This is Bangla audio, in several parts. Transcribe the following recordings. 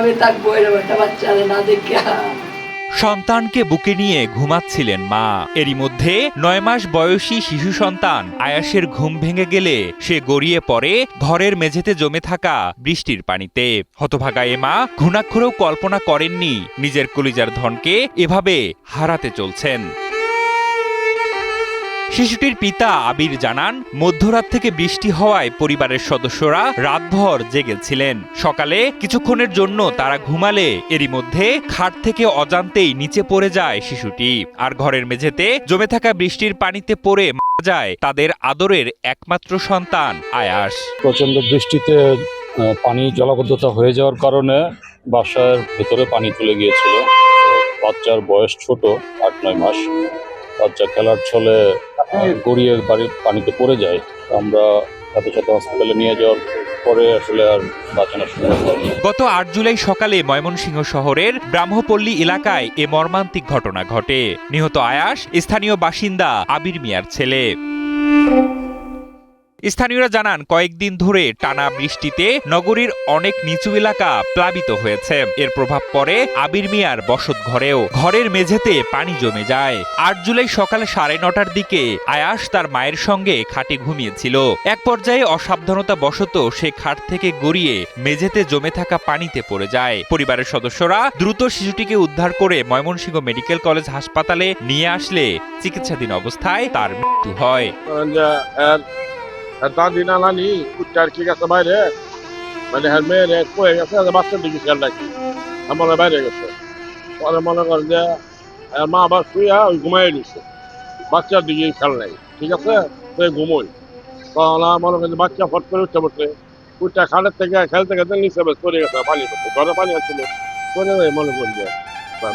কিভাবে থাকবো এরকম একটা বাচ্চাদের না দেখে। সন্তানকে বুকে নিয়ে ঘুমাচ্ছিলেন মা। এরই মধ্যে ৯ মাস বয়সী শিশু সন্তান আয়াসের ঘুম ভেঙে গেলে সে গড়িয়ে পড়ে ঘরের মেঝেতে জমে থাকা বৃষ্টির পানিতে। হতভাগা এ মা ঘুণাক্ষরেও কল্পনা করেননি নিজের কলিজার ধনকে এভাবে হারাতে চলছেন। শিশুটির পিতা আবির জানান, মধ্যরাত থেকে বৃষ্টি হওয়ায় পরিবারের সদস্যরা রাতভর জেগেছিলেন। সকালে কিছুক্ষণের জন্য তারা ঘুমালে এরই মধ্যে খাট থেকে অজান্তেই নিচে পড়ে যায় শিশুটি। আর ঘরের মেঝেতে জমে থাকা বৃষ্টির পানিতে পড়ে মারা যায় তাদের আদরের একমাত্র সন্তান আয়াস। প্রচন্ড বৃষ্টিতে পানি জলাবদ্ধতা হয়ে যাওয়ার কারণে বাসার ভেতরে পানি চলে গিয়েছিল। বাচ্চার বয়স ছোট, ৮-৯ মাস। বাচ্চা খেলার ছলে গড়িয়ে বাড়ির পানিতে পড়ে যায়। আমরা সাথে সাথে হসপিটালে নিয়ে যাওয়ার পরে আসলে আর বাঁচানো সম্ভব হয়নি। গত ৮ জুলাই সকালে ময়মনসিংহ শহরের ব্রাহ্মপল্লী এলাকায় এ মর্মান্তিক ঘটনা ঘটে। নিহত আয়াস স্থানীয় বাসিন্দা আবির মিয়ার ছেলে। স্থানীয়রা জানান, কয়েকদিন ধরে টানা বৃষ্টিতে নগরীর অনেক নিচু এলাকা প্লাবিত হয়েছে। এর প্রভাব পড়ে আবির মিয়ার বসত ঘরেও। ঘরের মেঝেতে পানি জমে যায়। ৮ জুলাই সকাল 9:30টার দিকে আয়াস তার মায়ের সঙ্গে খাটে ঘুমিয়েছিল। এক পর্যায়ে অসাবধানতা বশত সে খাট থেকে গড়িয়ে মেঝেতে জমে থাকা পানিতে পড়ে যায়। পরিবারের সদস্যরা দ্রুত শিশুটিকে উদ্ধার করে ময়মনসিংহ মেডিকেল কলেজ হাসপাতালে নিয়ে আসলে চিকিৎসাধীন অবস্থায় তার মৃত্যু হয়। দাদি নানি কুত্তার কি গেছে বাইরে, মানে হ্যাঁ মেয়ে কয়ে গেছে বাচ্চার দিকে খেয়াল রাখি, আমার বাইরে গেছে। পরে মনে করেন যে মা আবার শুয়ে ওই ঘুমাই দিচ্ছে, বাচ্চার দিকে খেয়াল নাই, ঠিক আছে, তো ঘুমোই। তখন মনে করেন বাচ্চা ফট করে উঠতে পড়ছে, কুত্তা খালের থেকে খেলতে খেলতে নিচে বেশ পড়ে গেছে, পানি পড়ছে, ঘরে পানি আসছিল, পরে মনে করি যে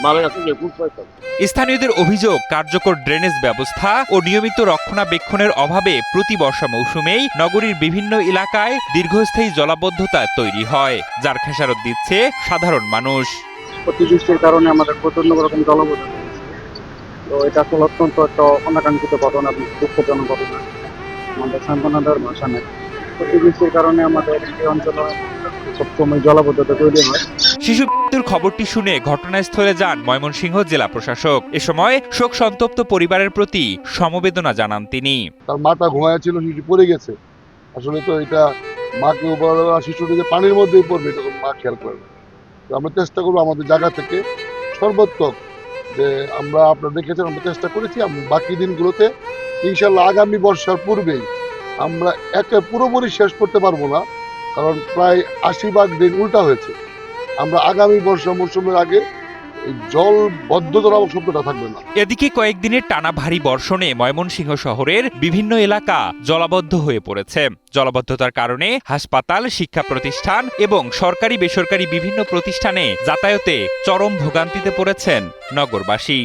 মারা গেছে যে খুব পাইতাম। স্থানীয়দের অভিযোগ, কার্যকর ড্রেনেজ ব্যবস্থা ও নিয়মিত রক্ষণাবেক্ষণের অভাবে প্রতি বর্ষা মৌসুমেই নগরীর বিভিন্ন এলাকায় দীর্ঘস্থায়ী জলাবদ্ধতা তৈরি হয়, যার খেসারত দিচ্ছে সাধারণ মানুষ। অতিবৃষ্টির কারণে আমাদের প্রচন্ড রকম জলাবদ্ধতা, তো এটা আসলে অত্যন্ত একটা অনাকাঙ্ক্ষিত ঘটনা, দুঃখজনক ঘটনা। আমাদের সান্ত্বনা দেওয়ার ভাষা নেই। অতিবৃষ্টির কারণে আমাদের এই অঞ্চলে সবসময় জলাবদ্ধতা তৈরি হয়। শিশু মৃত্যুর খবরটি শুনে ঘটনাস্থলে যান ময়মনসিংহ জেলা প্রশাসক। এ সময় শোক সন্তপ্ত পরিবারের প্রতি সমবেদনা জানান তিনি। তার মাটা ঘুমায় ছিল, শিশু পড়ে গেছে। আসলে তো এটা মাকে শিশুটি যে পানির মধ্যেই পড়বে এটা মা খেয়াল করে না। তো আমরা চেষ্টা করবো আমাদের জায়গা থেকে সর্বোত্তম, যে আমরা আপনারা দেখেছেন আমরা চেষ্টা করেছি। বাকি দিনগুলোতে ইনশাল্লাহ আগামী বর্ষার পূর্বেই আমরা একে পুরোপুরি শেষ করতে পারবো না, কারণ প্রায় ৮০ ভাগ দিন উল্টা হয়েছে। আমরা আগামী বর্ষা মৌসুমের আগে জল বদ্ধতা নামক শব্দটা থাকবে না। এদিকে কয়েকদিনের টানা ভারী বর্ষণে ময়মনসিংহ শহরের বিভিন্ন এলাকা জলাবদ্ধ হয়ে পড়েছে। জলাবদ্ধতার কারণে হাসপাতাল, শিক্ষা প্রতিষ্ঠান এবং সরকারি বেসরকারি বিভিন্ন প্রতিষ্ঠানে যাতায়াতে চরম ভোগান্তিতে পড়েছেন নগরবাসী।